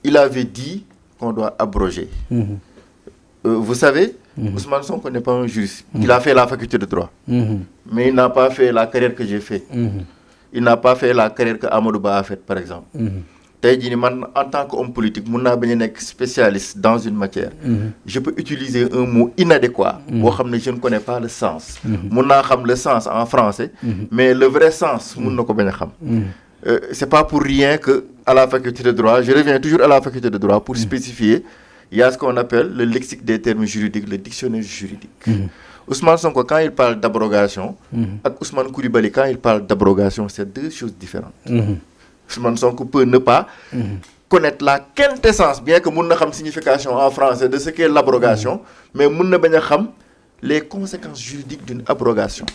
il avait dit qu'on doit abroger. Vous savez, Ousmane Sonko n'est pas un juriste. Il a fait la faculté de droit. Mais il n'a pas fait la carrière que j'ai fait. Il n'a pas fait la carrière que Amadou Ba a faite, par exemple. Tey jii man en tant qu'homme politique mun naa bañ a nekk spécialiste dans une matière. Je peux utiliser un mot inadéquat. boo xam ne je ne connais pas le sens. mun naa xam le sens en français. mais le vrai sens mun na ko bañ a xam. C'est pas pour rien que à la faculté de droit, je reviens toujours à la faculté de droit pour spécifier, il y a ce qu'on appelle le lexique des termes juridiques, le dictionnaire juridique. Ousmane Sonko, quand il parle d'abrogation, et Ousmane Coulibaly, quand il parle d'abrogation, c'est deux choses différentes. Ousmane Sonko peut ne pas connaître la quintessence, bien que mun na xam signification en français de ce qu'est l'abrogation, mais mun na bañ a xam les conséquences juridiques d'une abrogation.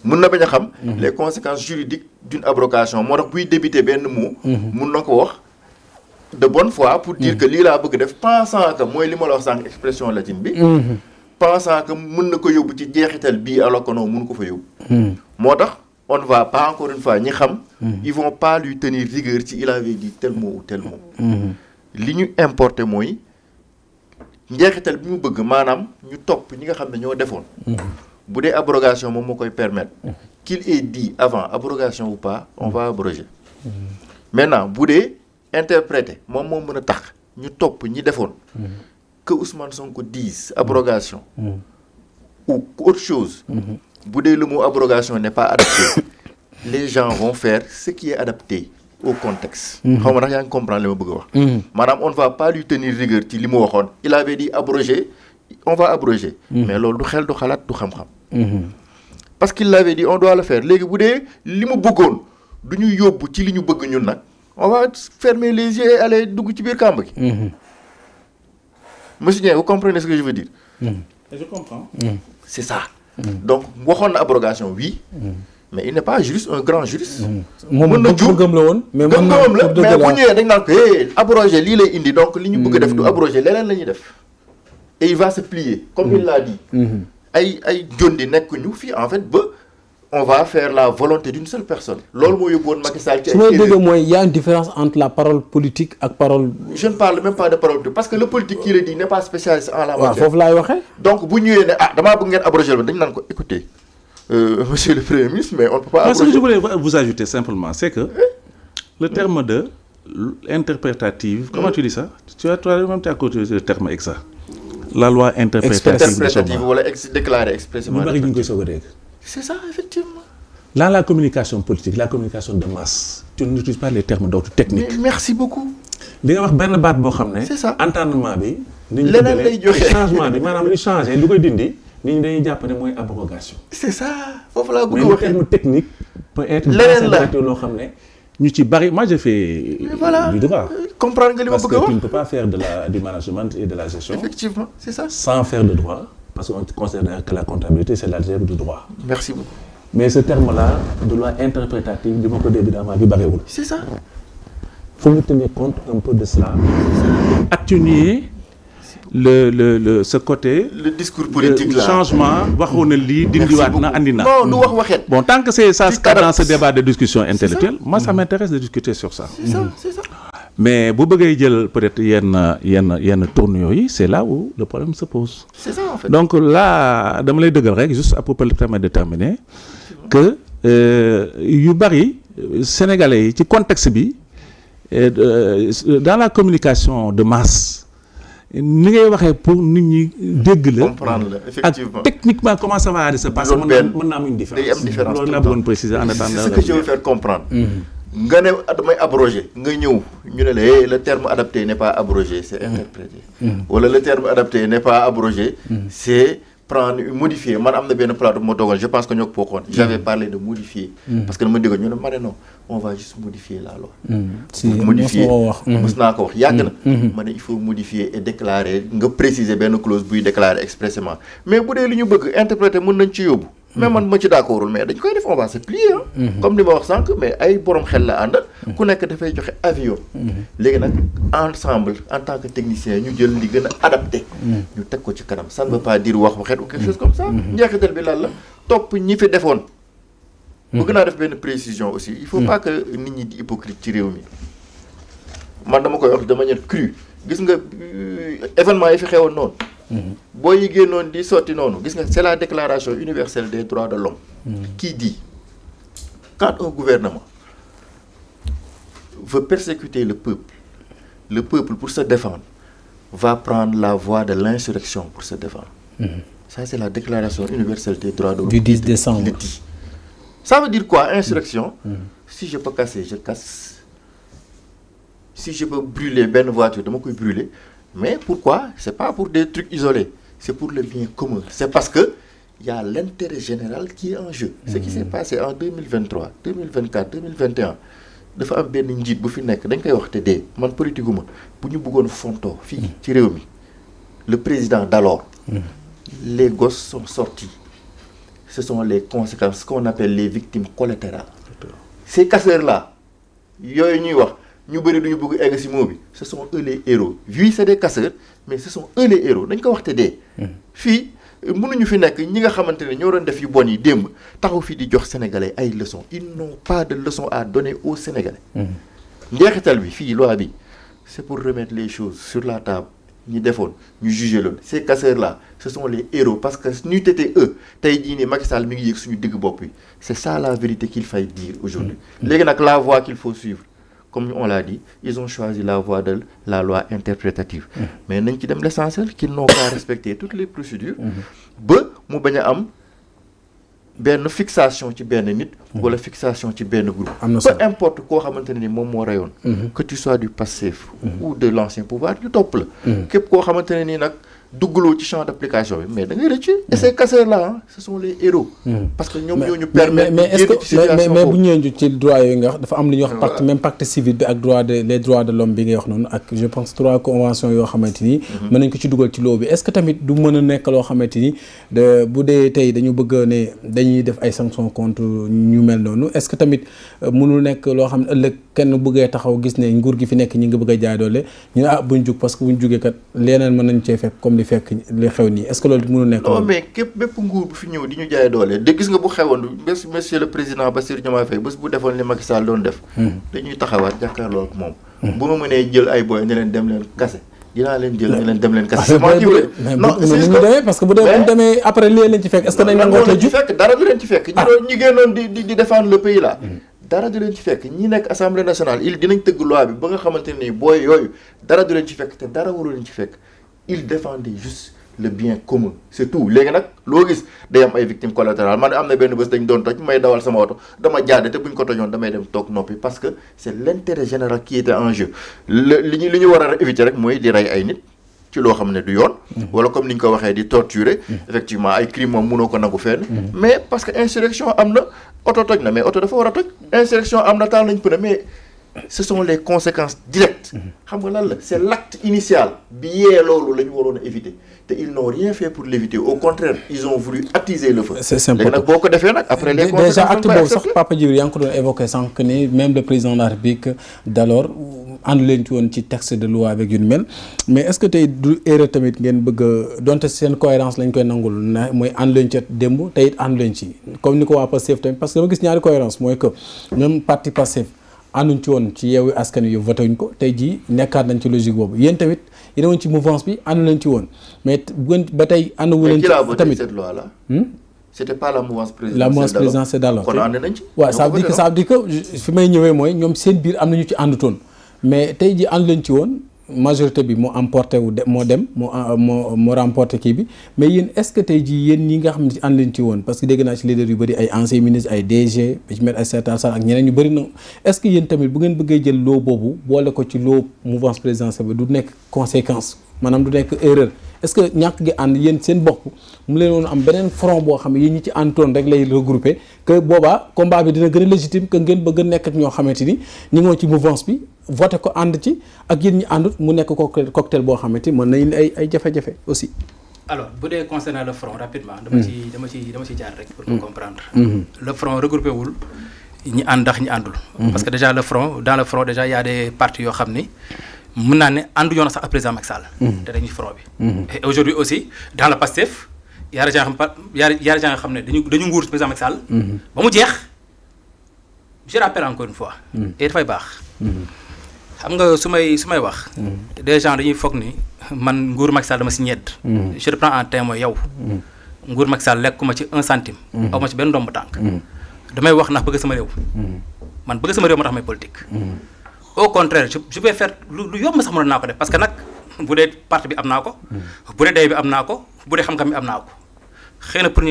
mun na bañ a xam les conséquences juridiques d'une abrogation. moo tax buy débuter benn mot mun na ko wax de bonne foi pour dire que lii laa bëgg def, pensant que mooy li ma la wax sànq expression latine bi, pensant que mun na ko yóbbu ci jeexital bii alors que non mun ko fa yóbbu. moo tax on ne va pas, encore une fois, ñi xam ils vont pas lui tenir rigueur si il avait dit tel mot ou tel mot. li ñu importé mooy njeexital bi mu bëgg, maanaam ñu topp ñi nga xam ne ñoo defoon. bu dee abrogation moom moo koy permettre qu'il ait dit avant abrogation ou pas, on va abroger. Maintenant bu dee interpréter moom moo mën a tax ñu topp ñi defoon que Ousmane Sonko dise abrogation ou autre chose. bu dee le mot abrogation n'est pas adapté, les gens vont faire ce qui est adapté au contexte. xaw ma ndax yaa ngi comprendre li ma bëgg a wax. maanaam on ne va pas lui tenir rigueur ci li mu waxoon. Il avait dit abroger, on va abroger. mais loolu du xel du xalaat du xam-xam. parce qu'il l'avait dit on doit le faire. léegi bu dee li mu bëggoon du ñu yóbbu ci li ñu bëgg ñun nag, on va fermer les yeux et aller dugg ci biir kàmb gi. Monsieur Dieng, vous comprenez ce que je veux dire? Je comprends. C'est ça. donc waxoon na abrogation oui. mais il n'est pas juriste, un grand juriste. moom gëm la woon mais mën na mais bu ñëwee dañ naan ko abrogé lii lay indi, donc li ñu bëgg def du abrogé leneen la ñuy def. et il va se plier comme il l'a dit. ay jondi nekk ñu fii en fait ba on va faire la volonté d'une seule personne. loolu moo yóbbu woon Macky Sall ci. su ma dégg mooy y a une différence entre la parole politique ak parole. je ne parle même pas de parole politique parce que le politique qui le dit n'est pas spécialiste en la matière. waaw foofu laay waxee. donc bu ñëwee ne damaa bëgg ngeen abrogé ba dañu naan ko écoutez monsieur le Premier ministre, mais on ne peut pas abroger. Ce que je voulais vous ajouter simplement, c'est que le terme de interprétative, comment tu dis ça? Tu as toi-même côté le terme exact. La loi interprétative ou déclarée expressément. C'est ça, effectivement. Dans la communication politique, la communication de masse, tu n'utilises pas les termes d'ordre technique. Merci beaucoup. C'est ça. Entendement, changement, maanaam li changé lu koy dindi nit ñi dañuy jàpp ne mooy abrogation. C'est ça. foofu laa bëgg a waxee mais le terme technique peut être loo xam ne ñu ci bari. Moi j'ai fait du droit. comprendre nga li ma bëgg a wax parce que tu ne peux pas faire du management et de la gestion. Effectivement, c'est ça. Sans faire de droit, parce qu'on considère que la comptabilité c'est l'algèbre du droit. Merci beaucoup. Mais ce terme-là de loi interprétative du ma ko évidemment bi bariwul. C'est ça. Faut ñu tenir compte un peu de cela. Atténuer ce côté. Le discours politique là. Changement waxoon na lii dindiwaat na andi na. non du wax waxet. Bon, tant que c'est ça dans ce débat de discussion intellectuelle, moi ça m'intéresse de discuter sur ça. C'est ça. Mais bu bëggee jël peut-être yenn tournures yi, c'est là où le problème se pose. C'est ça en fait. Donc là dama lay dëggal rek juste à propos le permettre de terminer que yu bari sénégalais yi ci contexte bi dans la communication de masse ni ngay waxee pour nit ñi dégg la. comprendre la effectivement. ak techniquement comment ça va se passer. mën na am une différence. day am différence loolu laa bëggoon préciser en attendant. c'est ce que je veux faire comprendre. nga ne damay abrogé nga ñëw ñu ne la le terme adapté n'est pas abrogé, c'est interprété. wala le terme adapté n'est pas abrogé, c'est prendre modifier. man am na benn plateau moo toogoon, je pense que ñoo ko bokkoon. j'avais parlé de modifier. parce que dama déggoon ñu ne ma ne non on va juste modifier la loi. modifier mos naa ko wax yàgg na. ma ne il faut modifier et déclarer nga préciser benn clause buy déclarer expressément. mais bu dee li ñu bëgg interpréter mën nañ ci yóbbu. mais man ma ci d'accordul mais dañ koy def on va se plier comme li ma wax sànq, mais ay borom xel la àndal. ku nekk dafay joxe avis. léegi nag ensemble en tant que technicien ñu jël li gën a adapté. ñu teg ko ci kanam ça ne veut pas dire wax waxet ou quelque chose comme ça. njeexital bi lan la topp ñi fi defoon. bëgg naa def benn précision aussi il faut pas que nit ñi di hypocrite ci réew mi. man dama koy wax de manière crue gis nga événement yi fi xewoon noonu. boo yi génnoon di sotti noonu gis nga c'est la déclaration universelle des droits de l'homme qui dit quand un gouvernement veut persécuter le peuple pour se défendre va prendre la voie de l'insurrection pour se défendre. Ça c'est la déclaration universelle des droits de l'homme du 10 décembre. le dit. Ça veut dire quoi insurrection? Si je peux casser je casse, si je peux brûler benn voiture dama koy brûler. Mais pourquoi? C'est pas pour des trucs isolés, c'est pour le bien commun. C'est parce que il y a l'intérêt général qui est en jeu. Ce qui s'est passé en 2023, 2024, 2021 dafa am benn njiit bu fi nekk dañ koy wax te dee man politique gu ma bu ñu bëggoon fontoo fii ci réew mi le président d'alors les gosses sont sortis. Ce sont les conséquences, ce qu'on appelle les victimes collatérales. Ces casseurs-là yooyu ñuy wax ñu bëri duñu bëgg egg ci moo bi ce sont eux les héros. Oui c'est des casseurs mais ce sont eux les héros dañ ko wax te dee. fii mënuñu fi nekk ñi nga xamante ne ñoo doon def yu bon yi démb taxaw fii di jox sénégalais ay leçons ils n'ont pas de leçons à donner aux sénégalais. njeexital bi fii loi bi c'est pour remettre les choses sur la table ñi defoon ñu juger loolu ces casseurs-là ce sont les héros parce que ñu tété eux tey jii nii Macky Sall mi ngi yëg suñu digg bopp yi c'est ça la vérité qu'il faut dire aujourd'hui. léegi nag la voie qu'il faut suivre. Comme on l'a dit, ils ont choisi la voie de la loi interprétative. Mais nañ ci dem l'essentiel qu'ils n'ont qu'à respecter toutes les procédures. ba mu bañ a am benn fixation ci benn nit. wala fixation ci benn groupe. peu importe koo xamante ne ni moom moo rayoon. que tu sois du passif. ou de l'ancien pouvoir ñu topp la. képp koo xamante ne ni nag duggaloo ci champ d'application bi mais da ngay rëcc. et ces casseurs-là ce sont les héros. parce que ñoom ñoo ñu permettre. mais est-ce que mais bu ñëwee ci droit yooyu nga wax dafa am lu ñuy wax pacte même pacte civil bi ak les droits de l'homme bi ngay wax noonu ak je pense 3 conventions yoo xamante ni. mën nañ ko ci dugal ci loo bi est-ce que tamit du mën a nekk loo xamante ni bu dee tey dañu bëgg ne dañuy def ay sanctions contre ñu mel noonu est-ce que tamit mënul nekk loo xam ne ëllëg kenn bëggee taxaw gis ne nguur gi fi nekk ñi nga bëgg a jaay doole ñu ne buñ jug parce que buñ jugee kat leneen mën nañ cee fekk comme li fekk li xew nii est-ce que loolu mënul nekk. non mais bépp nguur bu fi ñëw di ñu jaay doole de gis nga bu xewoon monsieur le président Bassirou Diomaye Faye bés bu defoon li Macky Sall doon def. dañuy taxawaat jàkkaarloo ak moom. bu ma mënee jël ay boy ne leen dem leen kase dinaa leen jël ne leen dem leen kase. non c'est ñu demee parce que bu dee demee après lii leen ci fekk est-ce que dañ nangoo tëju ci fekk dara du leen ci fekk. ñi génnoon di défendre le pays là. dara du leen ci fekk ñi nekk assemblée nationale dinañ tëgg loi bi ba nga xamante ne booy yooyu dara du leen ci fekk te dara waru leen ci fekk ils défendaient juste le bien commun c'est tout. léegi nag loo gis day am ay victimes collatérales man am na benn bés dañ doon toj may dawal sama oto dama jaade te buñ ko tojoon damay dem toog noppi parce que c'est l'intérêt général qui était en jeu. li ñu war a éviter rek mooy di rey ay nit ci loo xam ne du yoon. wala comme ni ñu ko waxee di torturer. effectivement ay crimes moom mënoo ko nangu fenn. mais parce que insurrection am na oto toj na mais oto dafa war a toj. insurrection am na taal nañ pneu mais ce sont les conséquences directes. xam nga lan la c'est l'acte initial bi yee loolu la ñu waroon a éviter te ils n'ont rien fait pour l'éviter au contraire ils ont voulu attiser le feu. c'est simple léegi nag boo ko defee nag après les conséquences déjà acte boobu sax Papa Djibril yaa ngi ko doon évoqué sànq ni même le président de la République d'alors ànd leen ci woon ci texte de loi avec yu mel mais est-ce que tey du erreur tamit ngeen bëgg a donte seen cohérence lañ koy nangul na mooy ànd leen ci démb te it ànd leen ci comme ni ko waa Pastef tamit parce que dama gis ñaari cohérence mooy que même parti Pastef ànduñ ci woon ci Yewwi Askan Wi voté wuñ ko tey jii nekkaat nañ ci logique boobu yéen tamit yéen a woon ci mouvance bi ànd leen ci woon mais ba tey ànd wu leen ci tamit cette loi là c'était pas la mouvance présidentielle. La mouvance présidentielle d'alors. kon ànd nañ ci. waaw ça veut dire que fi may ñëwee mooy ñoom seen biir am nañu ci àndutoon mais tey jii ànd leen ci woon majorité bi moo emporté moo remporté kii bi mais yéen est-ce que tey jii yéen ñi nga xam ne ci ànd leen ci woon parce que dégg naa ci leader yu bëri ay anciens ministres ay DG bi ci met ay Aïssata Tall Sall ak ñeneen ñu bëri na est-ce que yéen tamit bu ngeen bëggee jël loo boobu boole ko ci loo mouvance présidentielle bi du nekk conséquence maanaam du nekk erreur est-ce que ñàkk gi ànd yéen seen bopp mu leen woon am beneen front boo xam ne yéen ñi ci àndoon rek lay regrouper que boobaa combat bi dina gën a légitime que ngeen bëgg a nekk ak ñoo xamante ni ñi ngoo ci mouvance bi voté ko ànd ci ak yéen ñi àndut mu nekk cocktail boo xamante ni mën nañu ay jafe-jafe aussi. alors bu dee concernant le front rapidement. dama ci jaar rek pour nga comprendre. le front regroupé wul ñi ànd ndax ñi àndul. parce que déjà dans le front déjà y a des partis yoo xam ni. mën naa ne àndu yoon sax ak président Macky Sall. te dañuy front bi. et aujourd'hui aussi dans le Pastef y a des gens yoo xam ne dañu nguur président Macky Sall. ba mu jeex je rappelle encore une fois. et dafay baax. xam nga su may wax. des gens dañuy foog ni man nguur Macky Sall dama si ñedd. je te prends en témoin yow. nguur Macky Sall lekkuma ci 1 centime. aw ma ci benn ndomb tànk. damay wax ndax bëgg sama réew. man bëgg sama réew moo tax may politique. au contraire je vais faire lu yomb sax mënoon naa ko def parce que nag bu dee parti bi am naa ko. bu dee day bi am naa ko bu dee xam-xam bi am naa ko xëy na pour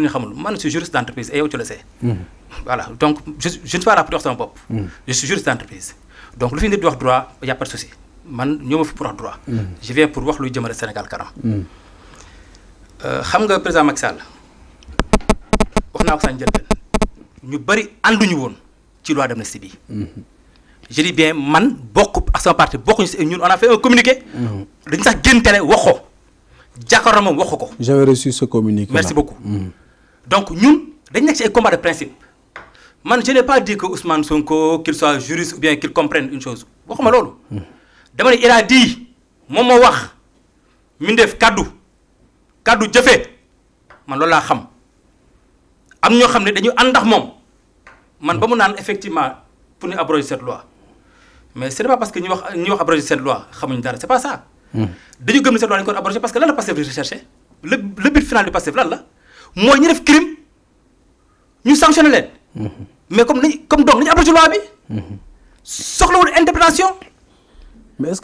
ñu xamul man je suis juriste d'entreprise et yow tu le sais. voilà donc je ne suis pas là pour wax sama bopp. je suis juriste d'entreprise donc lu fi nit di wax droit y a pas de souci man ñoo ma fi pour wax droit. je viens pour wax luy jëmale Sénégal kanam. xam nga président Macky Sall wax naa ko sax njëlbeen ñu bari ànduñu woon ci loi d'amnistie bi. je dis bien man bokk ak sama parti bokkuñu si ñun on a fait un communiqué. dañu sax génn télé wax ko jàkkaarloo moom wax ko. j'avais reçu ce communiqué. merci beaucoup. donc ñun dañ nekk ci ay combat de principe man je n'ai pas dit que Ousmane Sonko qu'il soit juriste ou bien qu'il comprenne une chose waxuma loolu. dama ne il a dit moom moo wax mi def kaddu jëfe man loolu laa xam am ñoo xam ne dañu ànd ak moom man ba mu naan effectivement pour ñu abroger cette loi mais ce n'est pas parce que ñi wax abroger cette loi xamuñu dara c'est pas ça. dañu gëm ne cette loi dañu ko abroger parce que lan la Pastef di rechercher le but final du Pastef lan la mooy ñu def crime ñu sanctionner leen. mais donc nañu abroger loi bi. soxlawul interprétation. mais est-ce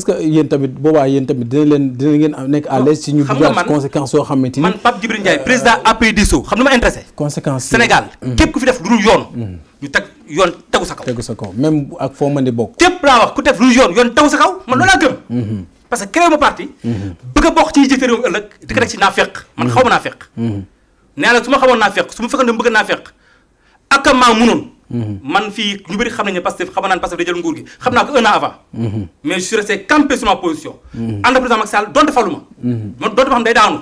que yéen tamit boobaa yéen tamit dina ngeen nekk à l'aise ci ñu dugal conséquences yoo xamante ni. man Pape Djibril Ndiaye président API Disso xam na ma intéressé. conséquences Sénégal képp ku fi def lu dul yoon. ñu tegu sa kaw. tegu sa kaw même ak foo mën di bokk. képp laa wax ku def lu dul yoon tegu sa kaw man loolu laa gëm. parce que créé ma parti. bëgg a bokk ci jiite réew mi ëllëg di ko rek ci naafeq man xaw ma naafeq. nee na su ma xamoon naafeq su ma fekkoon ne bëgg naafeq ak maa munoon. man fii ñu bëri xam nañu ne Pastef xam naa ne Pastef day jël nguur gi xam naa ko 1 an avant. mais je suis resté campé sur ma position. ànd ak président Macky Sall donte falu ma. man donte ma xam day daanu.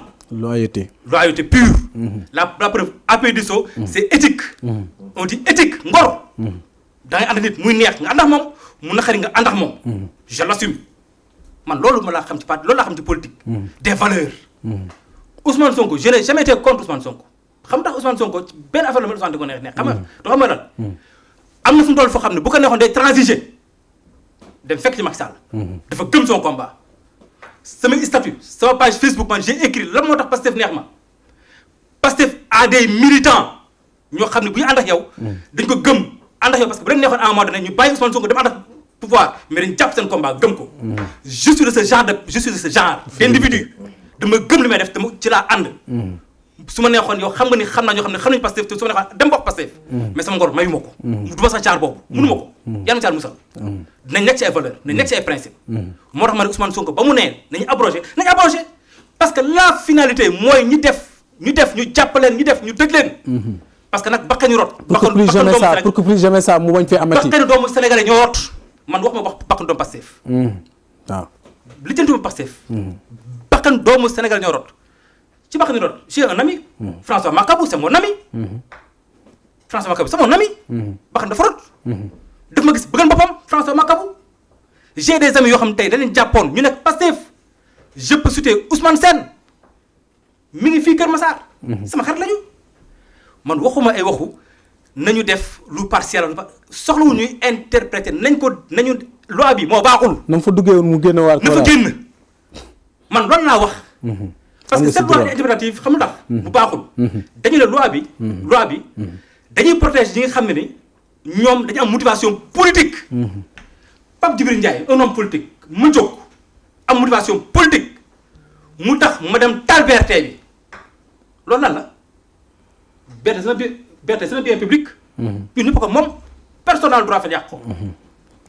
loyauté pure. la preuve API Disso c'est éthique. on dit éthique ngor. da ngay ànd nit muy neex nga ànd ak moom mu naqari nga ànd ak moom. je l'assume man loolu ma laa xam ci parti loolu laa xam ci politique. des valeurs. Ousmane Sonko je n'ai jamais été contre Ousmane Sonko. xam tax Ousmane Sonko benn affaire la ma Ousmane di ko neex xam nga doo xam nga lan am na fu mu toll foo xam ne bu ko neexoon day transiger dem fekk ci Macky Sall dafa gëm son combat sama statut sama page Facebook man j'ai écrit lan moo tax Pastef neex ma Pastef a des militants ñoo xam ne bu ñu ànd ak yow dañ ko gëm ànd ak yow parce que bu leen neexoon à un moment donné ñu bàyyi Ousmane Sonko dem ànd ak pouvoir mais dañ jàpp seen combat gëm ko je suis de ce genre d'individu dama gëm li may def dama ci laa ànd su ma neexoon yow xam nga ni xam naa ñoo xam ne xam nañu Pastef te su ma neexoon dem bokk Pastef mais sama ngor mayu ma ko du ma sax caar boobu mënu ma ko yàlla caar musal dinañ nekk ci ay valeur dinañ nekk ci ay principe moo tax ma ne Ousmane Sonko ba mu nee nañu abrogé parce que la finalité mooy ñu jàppaleen ñu def ñu dëgg leen parce que nag bakkan ñu rot pour que plus jamais ça mu bañ fee amati bakkanu doomu sénégalais ñoo rot man wax ma wax bakkan doomu Pastef waaw li jëntuma Pastef bakkan doomu sénégalais ñoo rot ci bakkan ñu rot j'ai un ami François Makabou c'est mon ami François Makabou c'est mon ami bakkan dafa rot daf ma gis bëggan boppam François Makabou j'ai des amis yoo xam ne tey dañu jàppoon ñu nekk Pastef je peux citer Ousmane Sène mi ngi fii Kër Massar sama xarit lañu man waxuma ay waxu nañu def lu partiel soxlawu ñuy interpréter nañu loi bi moo baaxul na mu fa duggee woon mu génn waar na fa génn man loolu laa wax parce que cette loi interprétative xam nga tax bu baaxul dañu ne loi bi dañuy protéger ñi nga xam ne ni ñoom dañu am motivation politique Pape Djibril Ndiaye un homme politique mu jóg am motivation politique mu tax ma dem taal BRT bi loolu lan la BRT c'est un bien public ñun ñëpp ko moom personne n'a le droit fa yàq ko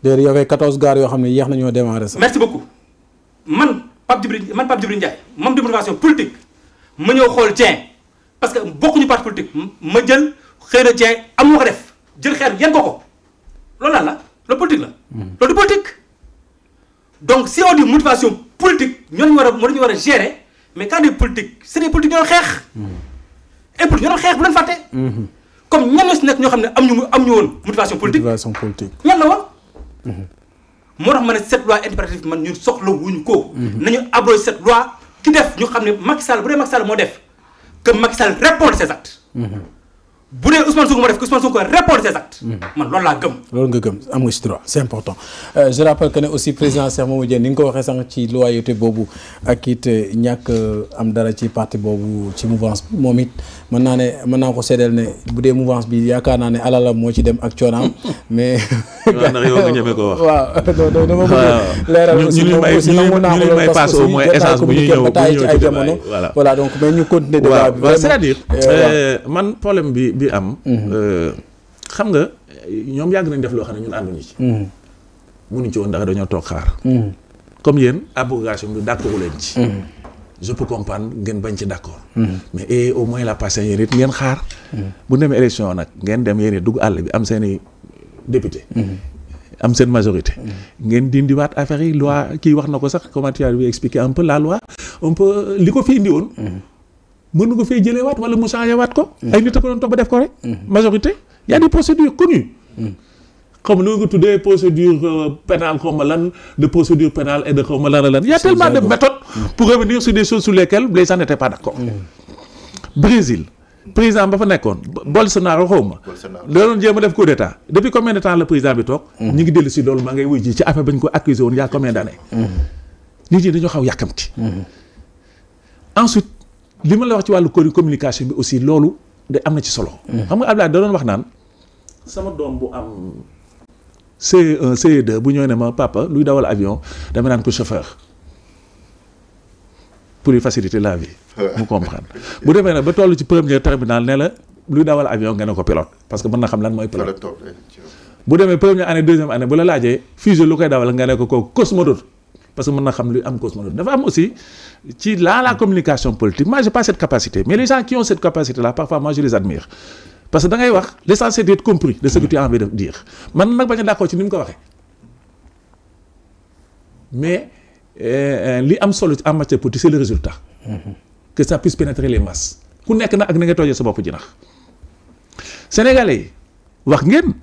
d'ailleurs y avait 14 gares yoo xam ne yéex nañoo démarrer sax merci beaucoup man Pape Djibril Ndiaye moom de motivation politique ma ñëw xool Dieng parce que bokkuñu parti politique ma jël xëy na Dieng am ma ko def jël xeer yan ko loolu lan la loolu politique la loolu du politique donc si on dit motivation politique ñooñu war a gérer mais quand des politiques c'est des politiques ñoo xeex et pour ñoo xeex bu leen fàtte comme ñan ñoo si nekk ñoo xam ne am ñu woon motivation politique ñan la woon moo tax ma ne cette loi interprétative man ñun soxla wuñu ko nañu abroger cette loi ki def ñu xam ne Macky Sall bu dee Macky Sall moo def que Macky Sall répond de ses actes bu dee Ousmane Sonko moo def ko Ousmane Sonko répondre ses actes. man loolu laa gëm. loolu nga gëm am nga ci droit c'est important je rappelle que ne aussi président Cheikh Mamadou Diène ni nga ko waxee sànq ci loyauté boobu ak it ñàkk am dara ci parti boobu ci mouvance bi moom it mën naa ko seedeel ne bu dee mouvance bi yaakaar naa ne alalam moo ci dem ak coonaam mais. waaw ndax yow nga ñeme ko wax. waaw dama bëgg leeral aussi ñu may passe au moins essence bu ñuy ñëw ci ay jamono voilà donc mais ñu continuer débat bi c'est-à-dire man problème bi am xam nga ñoom yàgg nañ def loo xam ne ñun ànduñu ci mënuñ ci woon ndax dañoo toog xaar comme yéen abrogation bi d'accord leen ci je peux comprendre ngeen bañ ci d'accord mais au moins la patience yéen it ngeen xaar bu demee élection nag ngeen dem yéen it dugg àll bi am seeni député am seen majorité ngeen dindiwaat affaire yi loi kii wax na ko sax comment tu as expliqué un peu la loi un peu li ko fi indi woon mën nga ko fay jëlee waat wala mu changé waat ko ay nit a ko doon topp ba def ko rek majorité y a des procédures connues comme lu nga tuddee procédure pénale xaw ma lan de procédure pénale et de xaw ma lan y a tellement de méthodes pour revenir sur des choses sur lesquelles les gens n'étaient pas d'accord Brésil président ba fa nekkoon Bolsonaro xaw ma da doon jéem a def coup d'état depuis combien de temps le président bi toog ñi ngi dellu si loolu maa ngay wuy ji ci affaire ba ñu ko accusé woon y a combien d'années nit ñi dañoo xaw yàkkamti ensuite li ma la wax ci wàllu communication bi aussi loolu de am na ci solo xam nga Abdoulaye da doon wax naan sama doom bu am CE1 CE2 bu ñëwee ne ma papa luy dawal avion dama naan ko chauffeur pour lui faciliter la vie mu comprendre bu demee nag ba toll ci premier terminal ne la luy dawal avion nga ne ko pilote parce que mën na xam lan mooy pilote bu demee première année deuxième année bu la laajee fusée lu koy dawal nga ne ko kooku cosmonaute parce que mën na xam luy am cosmonaute dafa am aussi ci la communication politique moi j'ai pas cette capacité mais les gens qui ont cette capacité là parfois moi je les admire parce que da ngay wax l'essentiel d'être compris de ce que tu as envie de dire man nag bañ a d'accord ci ni mu ko waxee mais li am solo en matière politique c'est le résultat que ça puisse pénétrer les masses ku nekk nag ak na nga toojee sa bopp jinax sénégalais yi wax ngeen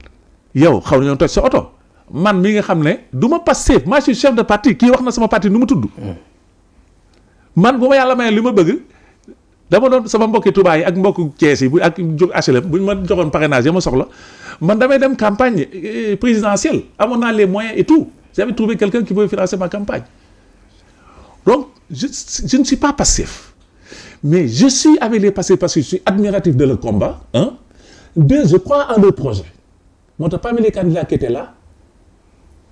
yow xaw nañoo toj sa oto man mi nga xam ne du ma Pastef moi je suis chef de parti kii wax na sama parti nu mu tudd man bu ma yàlla mayee li ma bëgg dama doon sama mbokki Touba yi ak mbokku Thiès yi bu ak jóg HLM bu ñu ma joxoon parrainage ya ma soxla man damay dem campagne présidentielle amoon naa les moyens et tout j'avais trouvé quelqu'un qui pouvait financer ma campagne donc je ne suis pas passif mais je suis avec les passifs parce que je suis admiratif de leur combat deux je crois en leur projet moo tax parmi les candidats qui étaient là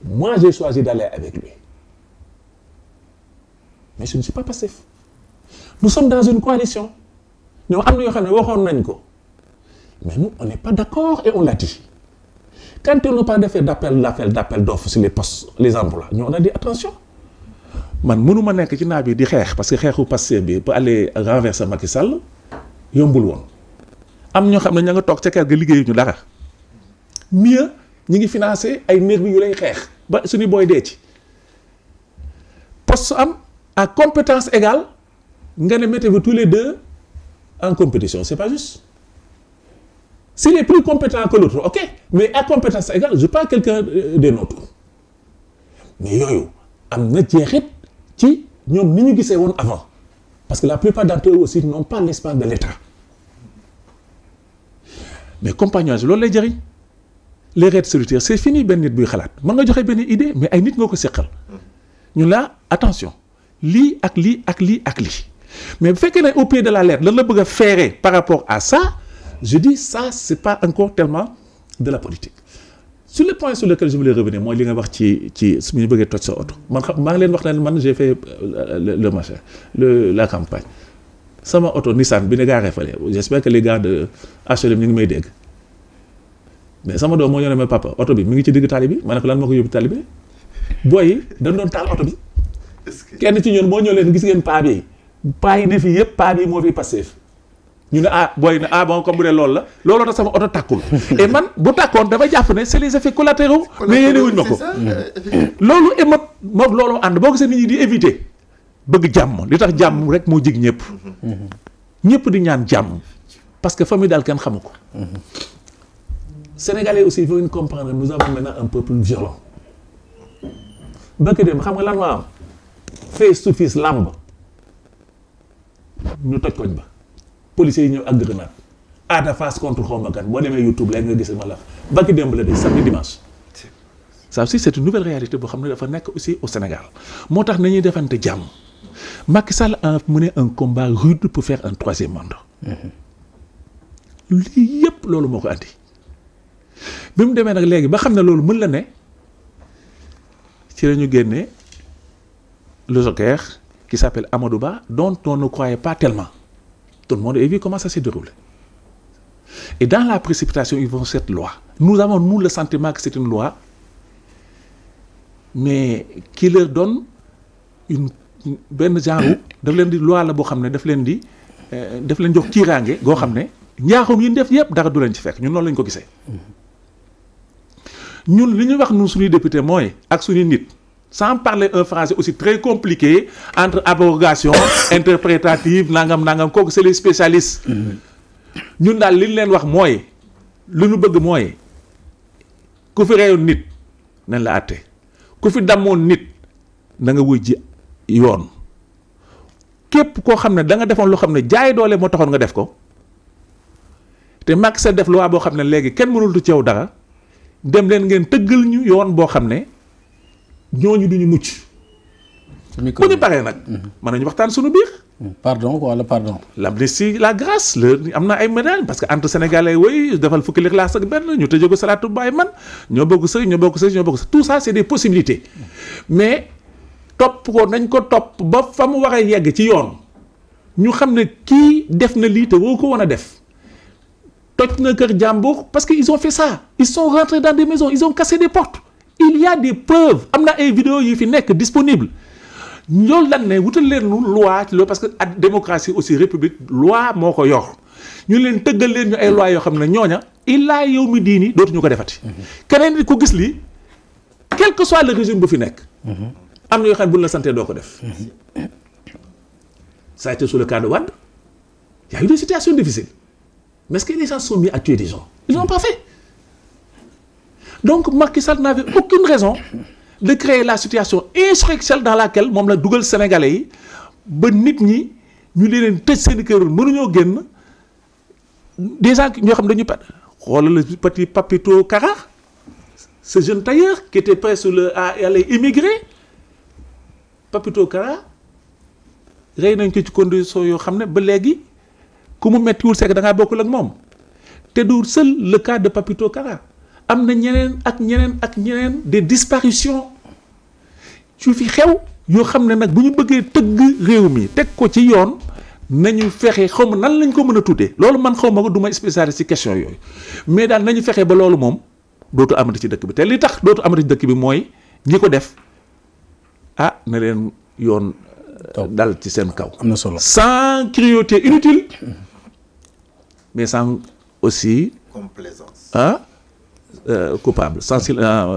moi j'ai choisi d'aller avec lui mais je ne suis pas passif nous sommes dans une coalition ñoo am na yoo xam ne waxoon nañ ko mais nous on n'est pas d'accord et on l'a dit quand on n'a pas de faire d'appel d'offres sur les postes les emplois ñoo on a dit attention man mënuma nekk ci naaj bi di xeex parce que xeexu Pastef bi pour aller renverser Macky Sall yombul woon am ñoo xam ne ña nga toog ca kër ga liggéeyu ñu dara mieux ñi ngi financer ay nervis yu lay xeex ba suñu booy dee ci poste am à compétence égale nga ne mettez-vous tous les deux en compétition c'est pas juste s'il est plus compétent que l'autre ok mais à compétence égale je prends quelqu'un des nôtres mais yooyu am na jeexit ci ñoom ni ñu gisee woon avant parce que la plupart d'entre eux aussi n'ont pas l'espace de l'État mais compagnonnage loolu lay jëriñ les raids solitaires c'est fini benn nit buy xalaat mën nga joxe benn idée mais ay nit nga ko seqal ñu la attention lii ak lii ak lii ak lii mais bu fekkee ne au pied de la lettre lan la bëgg a faire par rapport à ça je dis ça c'est pas encore tellement de la politique sur le point sur lequel je voulais revenir mooy li nga wax ci su ñu bëggee toj sa oto man xam maa ngi leen wax ne man j'ai fait le machin la campagne sama oto Nissan bi ne gaaree fale j'espère que les gars de HLM ñu ngi may dégg mais sama doom moo ñëw ne ma papa oto bi mi ngi ci digg tali bi ma ne ko lan moo ko yóbbu tali bi booy yi dañ doon taal oto bi kenn ci ñun moo ñëw leen gis ngeen paa yi ne fii yëpp paa bi moo fi Pastef ñu ne booy ne bon comme bu dee loolu la looloo tax sama oto tàkkul et man bu tàkkoon dama jàpp ne c'est les effets collatéraux mais yéene wuñ ma ko loolu émote moom looloo ànd boo gisee nit ñi di éviter bëgg jàmm li tax jàmm rek moo jig ñëpp ñëpp di ñaan jàmm parce que famille daal kenn xamu ko Sénégalais aussi il faut une comprendre nous avons maintenant un peuple violent bëgg dem xam nga lan moo am face to face lamb ñu toj koñ ba policiers yi ñëw ak grenade Ada Fass contre xawma kan boo demee YouTube léegi nga gis ma la bakki démb la de samedi dimanche. ça aussi c'est une nouvelle réalité boo xam ne dafa nekk aussi au Sénégal moo tax nañuy defante jàmm Macky Sall a mené un combat rude pour faire un troisième mandat. lii yëpp loolu moo ko andi bi mu demee nag léegi ba xam ne loolu mën la ne ci la ñu génnee le joker qui s'appelle Amadou Ba dont on ne croyait pas tellement tout le monde a vu comment ça s'est déroulé et dans la précipitation ils vont cette loi nous avons nous le sentiment que c'est une loi mais qui leur donne une benn genre daf leen di loi la boo xam ne daf leen jox kiiraange goo xam ne njaaxum yi def yëpp dara du leen ci fekk ñun noonu lañ ko gisee ñun li ñu wax ñun suñuy député mooy ak suñuy nit sans parler un français aussi très compliqué entre abrogation interprétative nangam kooku c'est les spécialistes ñun daal li ñu leen wax mooy lu ñu bëgg mooy ku fi reyoon nit nañ la àtte ku fi dammoon nit na nga wuy ji yoon képp koo xam ne da nga defoon loo xam ne jaay doole moo taxoon nga def ko te Macky Sall def loi boo xam ne léegi kenn mënul ci yow dara dem leen ngeen tëggal ñu yoon boo xam ne ñooñu duñu mucc. bu ñu paree nag. mën nañu waxtaan suñu biir. pardon wala pardon. l'amnistie la grâce am na ay médailles parce que entre sénégalais woy defal fukki lixlaas ak benn ñu tëjee ko salaatu baay man ñoo bokk sëriñ ñoo bokk tout ça c'est des possibilités mais topp ko nañ ko topp ba fa mu war a yegg ci yoon ñu xam ne kii def na lii te woo ko woon a def. toj na kër jàmbur parce que ils ont fait ça ils sont rentrés dans des maisons ils ont cassé des portes il y a des preuves am na ay vidéos yu fi nekk disponible loolu lan ne wutal leen loi ci loolu parce que ak démocratie aussi république loi moo ko yor ñu leen tëggal leen ñu ay loi yoo xam ne ñooña illaa yow mi diini dootuñu ko defati keneen ku gis lii quel que soit le régime bu fi nekk am na yoo xam ne buñ la santee doo ko def ça a été sur le cas de Wade il y a eu des situations difficiles mais est-ce que les gens sont mis à tuer des gens? Ils n'ont pas fait. Donc Macky Sall n'avait aucune raison de créer la situation insurrectionnelle dans laquelle moom la dugal Sénégalais yi ba nit ñi ñu leen tëj seen kër mënuñoo génn des gens ñoo xam dañu xoolal le petit Papito Kara ce jeune tailleur qui était prêt à aller immigrer Papito Kara rey nañ ko ci condition yoo xam ne ba léegi. ku mu mettiwul c'est que da ngaa bokkul ak moom te du seul le cas de Papito Kara am na ñeneen ak ñeneen des disparitions yu fi xew yoo xam ne nag bu ñu bëggee tëgg réew mi teg ko ci yoon nañu fexe xaw ma nan lañ ko mën a tuddee loolu man xaw ma ko du ma spécialiste ci question yooyu mais daal nañu fexe ba loolu moom dootu amati ci dëkk bi te li tax dootu amati ci dëkk bi mooy ñi ko def na leen yoon dal ci seen kaw. am na solo sans cruauté inutile. mais sans aussi complaisance coupable sans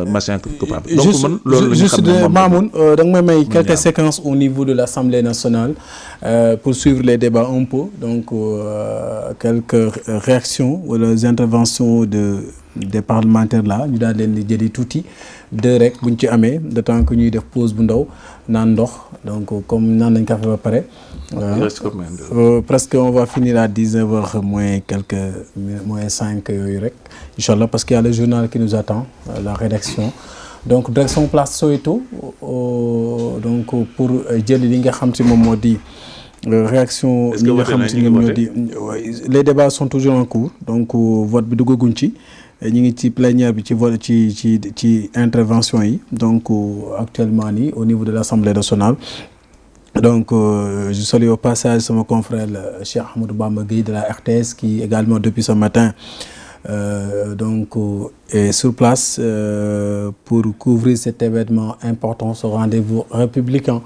machin coupable. Donc man loolu la ñu juste Mamoun da nga may quelques séquences au niveau de l'Assemblée nationale pour suivre les débats un peu donc quelques réactions wala interventions des parlementaires là ñu daal leen di jëli tuuti deux rek buñ ci amee de temps que ñuy def pause bu ndaw naan ndox donc comme naan nañ café ba pare. Presque on va finir à 19h moins 5 yooyu rek inchallah parce qu'il y a le journal qui nous attend la rédaction donc direction place Soweto donc pour jëli li nga xam ci moom moo di réaction li nga xam ci ñoom ñoo di les débats sont toujours en cours donc vote bi duggaguñ ci ñu ngi ci plénière bi ci vote ci intervention yi donc actuellement nii au niveau de l'Assemblée nationale. Donc je salue au passage mon confrère Cheikh Ahmadou Bamba Gueye de la RTS qui également depuis ce matin donc est sur place pour couvrir cet événement important, ce rendez-vous républicain.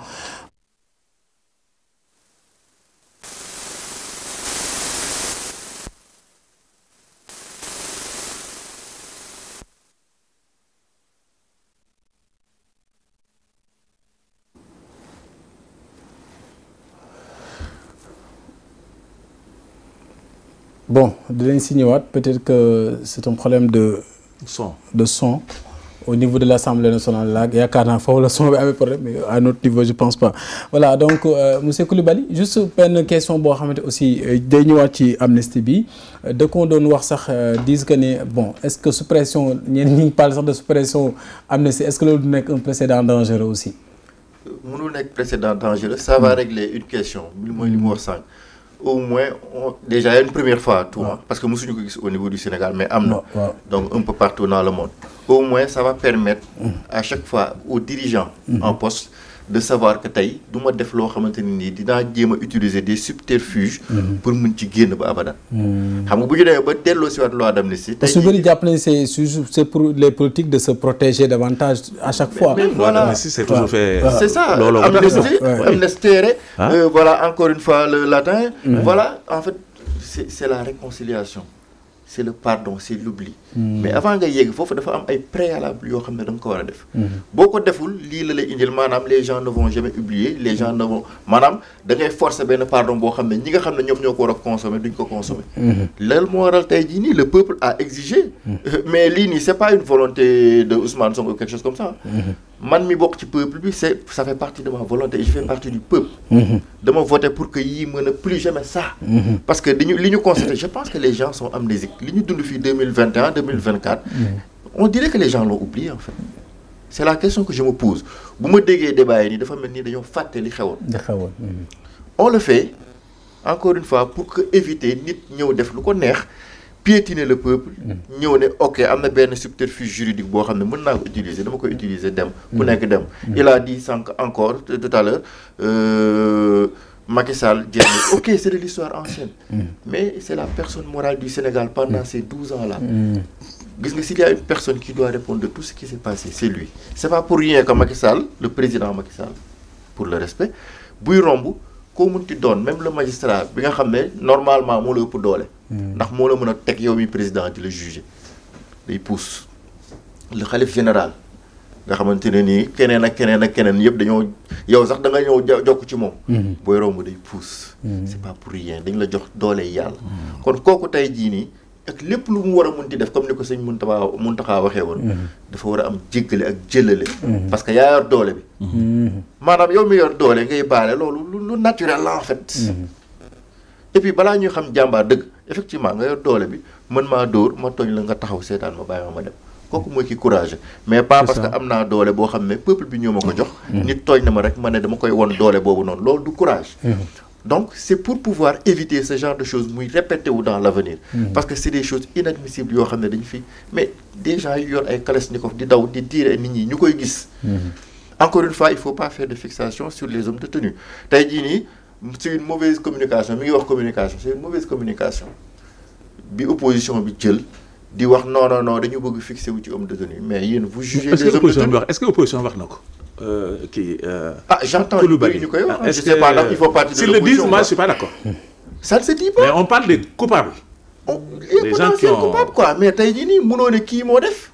Bon, de l'enseignement, peut-être que c'est un problème de son. au niveau de l'Assemblée nationale là yaakaar naa foofu la son bi amee problème mais à notre niveau je pense pas voilà donc monsieur Coulibaly juste benn question boo xamante aussi day ñëwaat ci amnistie bi da ko doon wax sax disent que ne bon est-ce que suppression ñenn ñi parle sax de suppression amnistie est-ce que loolu du nekk un précédent dangereux aussi. mënul nekk précédent dangereux ça va régler une question mooy li mu wax sànq au moins déjà une première fois tout parce que mosuñu ko gis au niveau du Sénégal mais am na donc un peu partout dans le monde au moins ça va permettre à chaque fois aux dirigeants en poste de savoir que tey du ma def loo xamante ne nii dinaa jéem a utiliser des subterfuges pour mun ci génn ba abadan xam nga bu ñu demee ba delloo si waat loi d'amnistie tey su bëri jàpp nañ c'est pour les politiques de se protéger davantage à chaque fois mais voilà c'est toujours fait c'est ça amnistie voilà encore une fois le latin voilà en fait c'est la réconciliation c'est le pardon c'est l'oubli mais avant nga yegg foofu dafa am ay préalables yoo xam ne da nga ko war a def boo ko deful lii la lay indil maanaam les gens ne vont jamais oublier les gens ne vont maanaam da ngay forcer benn pardon boo xam ne ñi nga xam ne ñoom ñoo ko war a consommer duñ ko consommer loolu moo waral tey jii nii le peuple a exigé mais lii nii c'est pas une volonté de Ousmane Sonko ou quelque chose comme ça man mi bokk ci peuple bi ça fait partie de ma volonté et je fais partie du peuple dama voter pour que yii mën a plus jamais ça parce que li ñu constaté je pense que les gens sont amnésiques li ñu dund fii 2021 2024 on dirait que les gens l'ont oublié en fait c'est la question que je me pose bu ma déggee débat yi nii dafa mel ni dañoo fàtte li xewoon on le fait encore une fois pour que éviter nit ñëw def lu ko neex piétiner le peuple ñëw ne ok am na benn subterfuge juridique boo xam ne mën naa ko utiliser dama koy utiliser dem ku nekk dem il a dit sànq encore tout à l'heure Macky Sall jéem ok c'est de l'histoire ancienne mais c'est la personne morale du Sénégal pendant ces 12 ans là gis nga s'il y a une personne qui doit répondre de tout ce qui s'est passé c'est lui c'est pas pour rien que Macky Sall le président Macky Sall pour le respect buy romb koo munti doon même le magistrat bi nga xam ne normalement moo la ëpp doole ndax moo la mën a teg yow mi président di la juger day pousse le khalife général nga xamante ne nii keneen ak keneen yëpp dañoo yow sax da nga ñëw jokk ci moom booy romb day pousse c'est pas pour rien dañ la jox doole yàlla kon kooku tey jii nii ak lépp lu mu war a munti def comme ni ko sëñ Mountakha waxee woon dafa war a am jéggale ak jëlale parce que yaa yor doole bi maanaam yow mi yor doole ngay baale loolu lu naturel la en fait et puis balaa ñuy xam jàmbaar dëgg effectivement nga yor doole bi mën maa dóor ma tooñ la nga taxaw seetaan ma bàyyi ma dem kooku mooy ki courage mais pas parce que am naa doole boo xam ne peuple bi ñoo ma ko jox nit tooñ na ma rek ma ne dama koy won doole boobu noonu loolu du courage donc c'est pour pouvoir éviter ce genre de choses muy répéter wu dans l'avenir parce que c'est des choses inadmissibles yoo xam ne dañu fi mais des gens yu yor ay kalachnikov di daw di tirer nit ñi ñu koy gis encore une fois il faut pas faire de fixation sur les hommes de tenue tey jii nii c'est une mauvaise communication mi ngi wax communication c'est une mauvaise communication bi opposition bi jël di wax non dañu bëgg fixer wu ci homme de tenue mais yéen vous jugez les hommes de tenue est-ce que opposition wax na ko kii j'entends ñu koy wax je sais pas ndax il faut partir de l'opposition. s'ils le disent moi je suis pas d'accord ça ne se dit pas mais on parle des coupables les gens qui ont coupables quoi mais tey jii nii mënoo ne kii moo def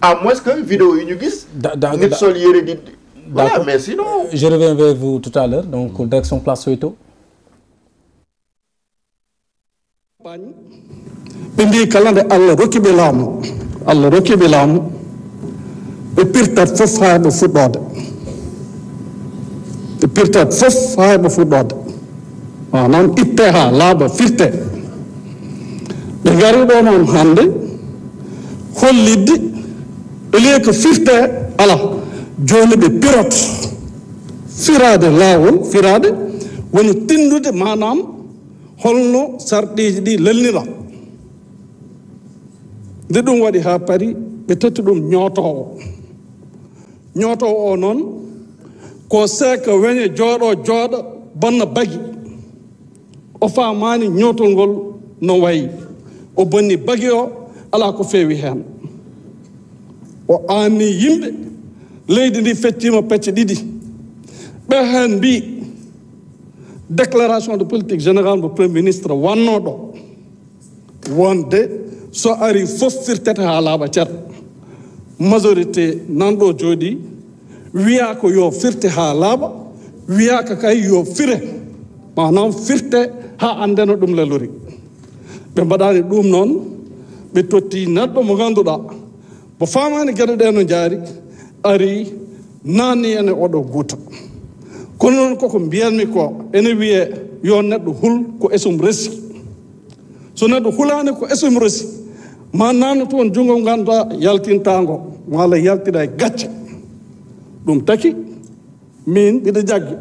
à moins que vidéo yi ñu gis nit sol yére di voilà mais sinon je reviens vers vous tout à l'heure donc direction Place Soweto ɓe mbi kala nde Allah rokkiɓe laamu ɓe pirtat fof haa ɓe fuɗɗode noon itte haa laaɓa firte ɓe ngari ɗo noon hannde hollidde elie ko firte ala jooni ɓe pirot firade laawol firade woni tindude manam holno sarɗiji ɗi lelnira nde ɗum waɗi ha paari ɓe totti ɗum ñootowo o noon ko seeka weñe jooɗa bonna bagi o famani ñootol ngol no wayi o bonni bagi o ala ko feewi hen o anni yimɓe leydi ndi fettima pecce ɗiɗi ɓe hen mbi déclaration de politique générale mo premier ministre wannoɗo wonde so ari fof firtete ha laaɓa cer majorité nanɗo jooɗi wiya ko yo firte ha laaɓa wiyaka kay yo fire manam firte ha andeno ɗum lelori ɓe mbaɗani ɗum noon ɓe totti neɗɗo mo ganduɗa bo faamaani geɗe ɗe no jaari ari naanni ene oɗo guuta kono noon koko mbiyanmi ko ene wiye yo neɗɗo hul ko esum resi so neɗɗo hulaani ko esum resi ma naanno toon junngo ngannduɗaa yaltintaango walla yaltira e gacce ɗum taki min mbiɗa jaggi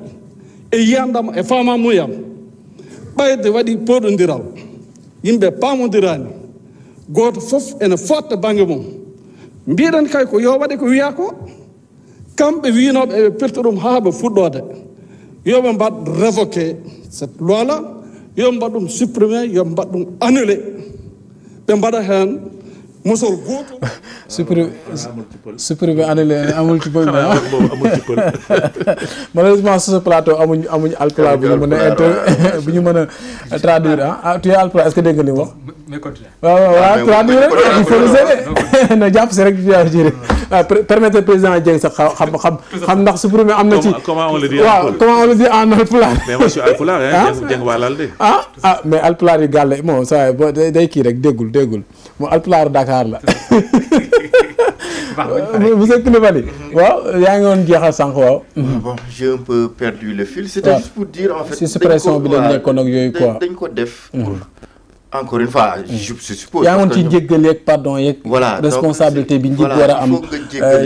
e yiyandam e faamamuyam ɓayde waɗi poɗodiral yimɓe paamodiraani gooto fof ene fotta baŋnge mum mbiɗen kay ko yo waɗe ko wiya ko kamɓe wiinoɓe eɓe pirta ɗum haa ɓe fuɗɗode yoɓe mbaɗ révoqué cette loi là yoɓe mbaɗ ɗum supprimé yoɓe mbaɗ ɗum annulé ɓe mbaɗa heen musol gooto supprimé annulé amul ci pël malheureusement sur ce plateau amuñ alpulaar bu ñu mën a traduire ah tu es alpulaar est-ce que dégg nga li mu wax waaw traduire rek il faut nous aider na jàpp si rek permettre président Dieng sax xam ndax supprimer am na ci comment on le dit waaw comment on le dit en alpulaar mais moi je suis alpulaar Dieng waalal de mais alpulaar yi gàlle moom ça day kii rek déggul moom alpulaaru Dakar la monsieur Coulibaly waaw yaa ngi woon jeexal sànq waaw. bon j'ai un peu perdu le fil. c'était juste pour dire en fait. si suppression bi lañ nekkoon ak yooyu quoi dañ ko def pour encore une fois je suppose. yaa ngi woon ci njéggal yeeg pardon yeeg. voilà responsabilité bi njëg war a am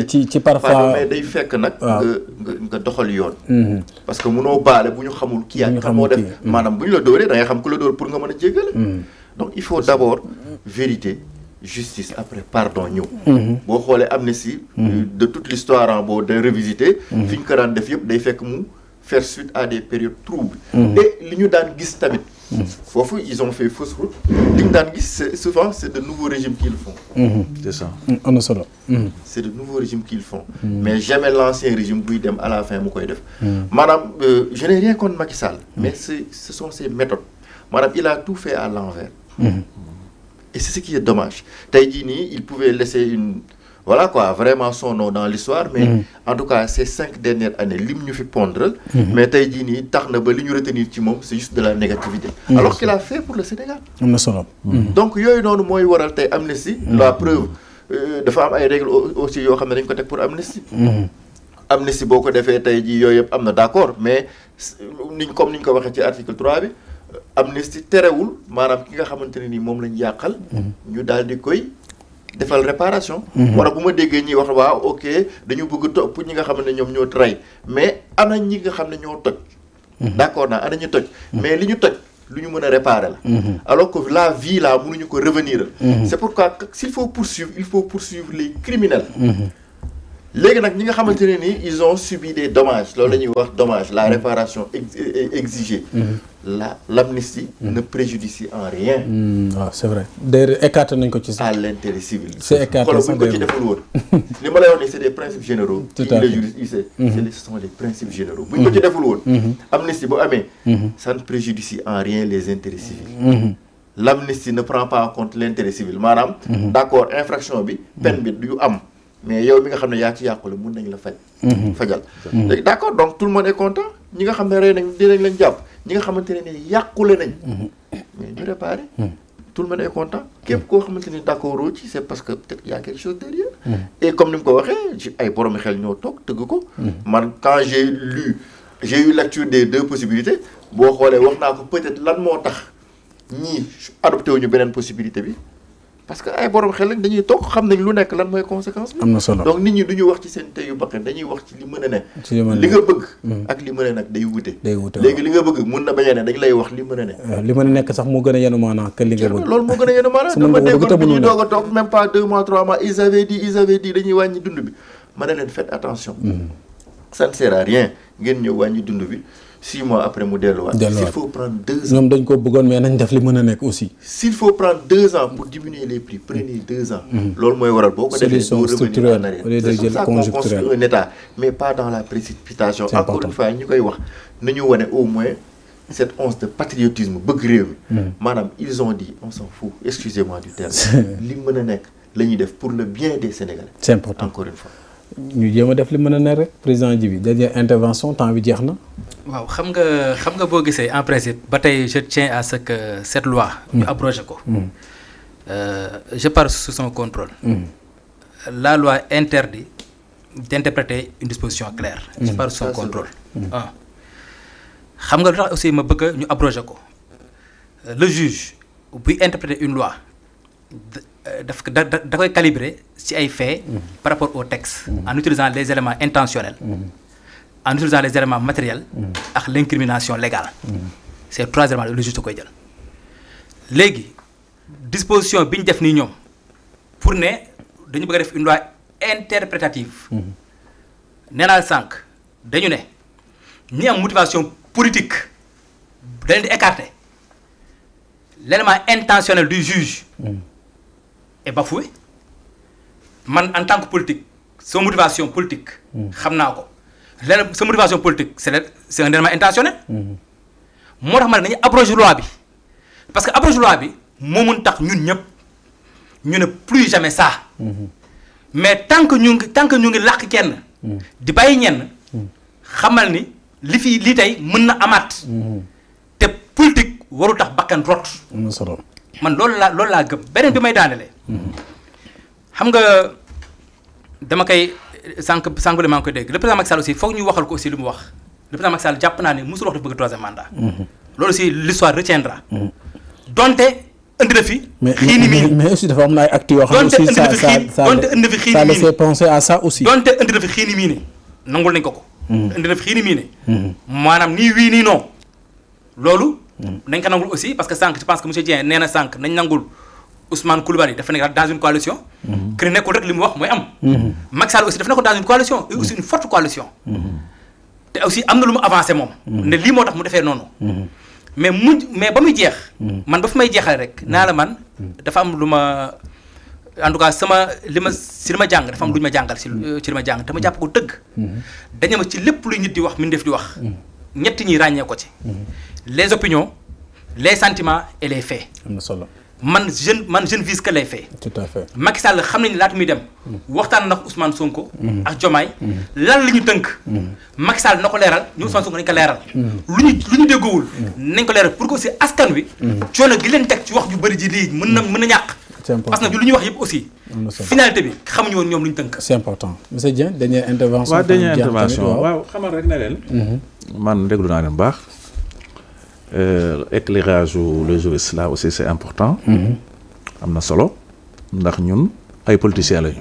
ci parfois. mais day fekk nag. nga doxal yoon. parce que munoo baale bu ñu xamul kii ak kan moo def. maanaam bu ñu la dóoree da ngay xam ku la dóor pour nga mën a jéggale. donc il faut d'abord vérité. justice après pardon ñëw. boo xoolee amnistie de toute l'histoire boo day revisiter. fi ñu ko daan def yëpp day fekk mu faire suite à des périodes troubles. et li ñu daan gis tamit. foofu ils ont fait fausse route. li ñu daan gis souvent c'est de nouveaux régimes qui le font. c'est ça. am na solo. c'est de nouveaux régimes qui le font. mais jamais l'ancien régime buy dem à la fin mu koy def. maanaam je n'ai rien contre Macky Sall. mais ce sont ses méthodes maanaam il a tout fait à l'envers. Et c'est ce qui est dommage. tey jii nii il pouvait laisser voilà quoi vraiment son nom dans l'histoire mais en tout cas ces 5 dernières années lim ñu fi pondre mais tey jii nii tax na ba li ñu retenir ci moom c'est juste de la négativité alors qu'il a fait pour le Sénégal. am na solo. donc yooyu noonu mooy waral tey amnistie. la preuve dafa am ay règles aussi yoo xam ne dañ ko teg pour amnistie. amnistie boo ko defee tey jii yooyu yëpp am na d'accord mais comme ni ñu ko waxee ci article 3 bi. amnistie terewul maanaam ki nga xamante ne ni moom lañ yàqal. ñu daal di koy defal réparation. wala bu ma déggee ñuy wax waaw ok dañu bëgg topp ñi nga xam ne ñoom ñoo tray mais ana ñi nga xam ne ñoo toj. d'accord naa ana ñu toj. mais li ñu toj lu ñu mën a réparer la. alors que la vie là mënuñu ko revenir. c'est pourquoi s'il faut poursuivre il faut poursuivre les criminels. léegi nag ñi nga xamante ne ni ils ont subi des dommages loolu la ñuy wax dommage la réparation exigée. l'amnistie ne préjudicie en rien. waaw c'est vrai d'ailleurs écarté nañ ko ci à l'intérêt civil. c'est écarté xoolal bu ñu ko ci deful woon. li ma lay wax nii c'est des principes généraux. tout à fait les juristes ce sont des principes généraux. bu ñu ko ci deful woon. amnistie bu amee. ça ne préjudicie en rien les intérêts civils. l'amnistie ne prend pas en compte l'intérêt civil maanaam. d'accord infraction bi peine bi du am. mais yow mi nga xam ne yaa ci yàqule mun nañ la fajal. léegi d'accord donc tout le monde est content ñi nga xam ne rey nañ dinañ leen jàpp ñi nga xamante ne ni yàqule nañ. mais ñu réparer. tout le monde est content. képp koo xamante ni d'accord ci c'est parce que peut-être y a quelque chose derrière. et comme ni nga ko waxee ay borom xel ñoo toog tëgg ko. man quand j'ai eu lecture des 2 possibilités boo xoolee wax naa ko peut-être lan moo tax ñii adopté wuñu beneen possibilité bi. parce que ay borom xel lañ dañuy toog xam nañ lu nekk lan mooy conséquence bi. am na solo donc nit ñi du ñu wax ci seen teyu bakkan dañuy wax ci li mën a ne. li nga bëgg. ak li mën a nekk day wute. léegi li nga bëgg mun na bañ a ne dañ lay wax li mën a ne. li mën a nekk sax moo gën a yenu maanaam que li nga bëgg. loolu moo gën a yenu maanaam. dama déggoon bi ñuy doog a toog même pas 2 mois 3 mois ils avaient dit dañuy wàññi dund bi ma ne leen faites attention. ça ne sert à rien ngeen ñëw wàññi dund bi. 6 mois après mu delluwaat. S'il faut prendre 2 ans. ñoom dañ ko bëggoon mais nañ def li mën a nekk aussi. S'il faut prendre 2 ans pour diminuer les prix prenez 2 ans. loolu mooy waral boo ko defee doo revenir en arrière. C'est comme ça qu'on construit un état mais pas dans la précipitation. Encore une fois ñu koy wax nañu wane au moins cette once de patriotisme bëgg réew mi. maanaam ils ont dit on s'en fout excusez-moi du terme. li mën a nekk la ñuy def pour le bien des Sénégalais. C'est important encore une fois. ñu jéem a def li mën a ne rek président Djibi dernière intervention temps bi jeex na. waaw xam nga boo gisee en principe ba tey je tiens à ce que cette loi. ñu abrogé ko. je pars sous son contrôle. la loi interdit d'interpréter une disposition claire par son contrôle. xam nga lu tax aussi ma bëgg ñu abroger ko le juge buy interpréter une loi da koy calibrer ci ay faits par rapport au texte en utilisant les éléments intentionnels en utilisant les éléments matériels ak l'incrimination légale ces 3 éléments le juge da koy jël léegi disposition bi ñu def nii ñoom pour ne dañu bëgg a def une loi interprétative nee naa sànq dañu ne ñi am motivation politique da leen di écarter l'élément intentionnel du juge est bafoué man en tant que politique sa motivation politique xam naa ko leneen sa motivation politique c'est un élément intentionnel moo tax ma ne nañu abroger loi bi parce que abroger loi bi moo mun tax ñun ñëpp ñu ne plus jamais ça mais tant que ñu ngi làq kenn di bàyyi ñenn xamal ni li tey mën na amaat te politique waru tax bakkan rot man loolu laa gëm beneen bi may daanelee xam nga dama koy sànq bi maa ngi koy dégg le président Macky Sall aussi foog ñu waxal ko aussi li mu wax le président Macky Sall jàpp naa ne musul wax dafa bëgg 3e mandat loolu aussi l'histoire retiendra donte indi na fi xiini mii mais aussi dafa am na ay actes yoo xam aussi donte indi na fi xiini mii ça laissait penser à ça aussi donte indi na fi xiini mii ne nangul nañ ko indi na fi xiini mii ne maanaam nii wii nii non loolu nañ ko nangul aussi parce que sànq je pense que monsieur Dieng nee na sànq nañ nangul Ousmane Coulibaly dafa nekk dans une coalition que nekkul rek li mu wax mooy am Macky Sall aussi dafa nekkoon dans une coalition et aussi une forte coalition te aussi am na lu mu avancé moom ne lii moo tax mu defee noonu mais ba muy jeex man ba fi may jeexale rek naa la man dafa am lu ma en tout cas li ma jàng dafa am lu ñu ma jàngal ci li ma jàng te ma jàpp ko dëgg dañu ma ci lépp luy nit di wax min def di wax ñetti ñi ràññee ko ci les opinions les sentiments et les faits am na solo man je ne vise que les faits. tout à fait Macky Sall xam nañu laata muy dem waxtaan na Ousmane Sonko ak Diomaye lan la ñu tënk Macky Sall na ko leeral ñu Ousmane Sonko nañ ko leeral lu ñu déggoowul nañ ko leeral pour que aussi askan wi coono gi leen teg ci wax ju bëri ji lii mën na ñàkk parce que lu ñuy wax yëpp aussi finalité bi xamuñu woon ñoom lu ñu tënk c'est important monsieur Dieng dernière intervention waaw xamal rek ne leen man déglu naa leen baax éclairage ou le juriste là aussi c'est important am na solo ndax ñun ay politiciens lañu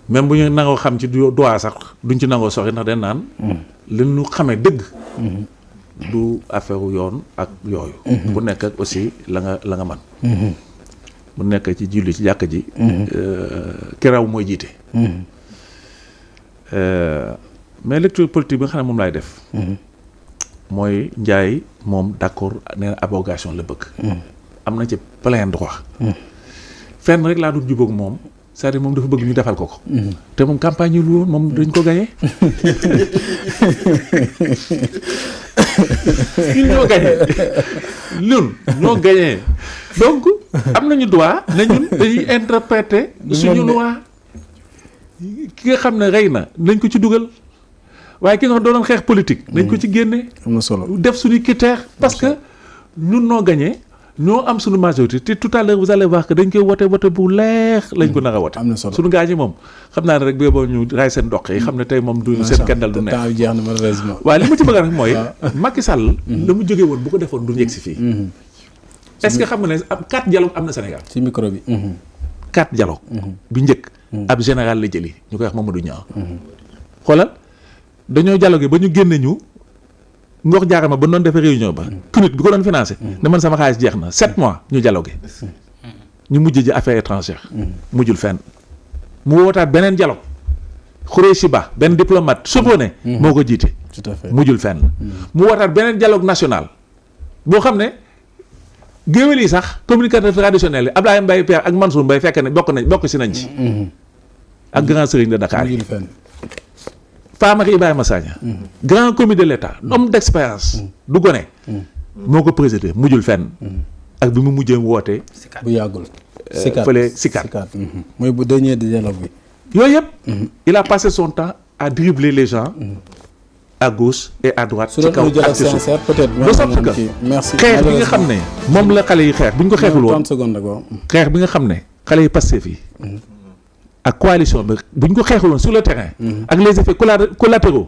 même bu ñu nangoo xam ci droit sax duñ ci nangoo soxi ndax den naan li ñu xamee dëgg du affaire yoon ak yooyu bu nekk ak aussi la nga man bu nekk ci julli ci jàkk ji ki raw mooy jiite mais lecture politique bi nga xam ne moom laay def mooy Ndiaye moom d'accord nee na abrogation la bëgg am na ci plein droit fenn rek laa dul jubóog moom c'est-à-dire moom dafa bëgg ñu defal ko te moom campagne yi lu woon moom dañ ko gagné ñun ñoo gagné donc am nañu droit ne ñun dañuy interpréter suñu loi ki nga xam ne rey na nañ ko ci dugal waaye ki nga xam doon xeex politique nañ ko ci génne am na solo def suñu critère parce que ñun noo gagné ñoo am suñu majorité te tout à l'heure vous allez voir que dañ koy wote bu leer lañ ko nar a wote am na solo suñu gaañi moom xam naa ne rek boo ñu raay seen doq yi xam ne tey moom du seen kendal du neex temps jeex na malheureusement waaye li ma ci bëgg rek mooy Macky Sall la mu jógee woon bu ko defoon du yegg si fii est-ce que xam nga ne am 4 dialogue am na Sénégal ci micro bi 4 dialogue bi njëkk ab général la jëli ñu koy wax Mamadou Niang xoolal dañoo dialogué ba ñu génne ñu ngox jaarama ba doon defee réunion ba CNUT bi ko doon financé ne man sama xaalis jeex na 7 mois ñu dialogué ñu mujj ji affaires étrangères mujjul fenn mu wootaat beneen dialogue Khoureyssi Ba benn diplomate Sopone moo ko jiite tout à fait mujjul fenn mu wootaat beneen dialogue national boo xam ne géwél yi sax communicateur traditionnel yi Ablaye Mbaye Père ak Mansour Mbaye fekk ne bokk si nañ ci ak grand serigne de Dakar yi Famara Ibrahima Sagna grand commis de l'État homme d'expérience du gone moo ko présidé mujjul fenn ak bi mu mujjee woote bu yàggul fële Sikat mooy bu dernier dialogue bi yooyu yëpp il a passé son temps à dribbler les gens à gauche et à droite ci kaw ak ci suuf de sorte que merci xeex bi nga xam ne moom la xale yi xeex bu ñu ko xeexul woon 30 secondes d'accord xeex bi nga xam ne xale yi Pastef yi ak coalition bi bu ñu ko xeexuloon sur le terrain. ak les effets collatéraux.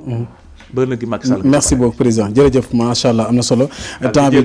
ba na gi Macky Sall. merci beaucoup président jërëjëf macha allah am na solo. temps bi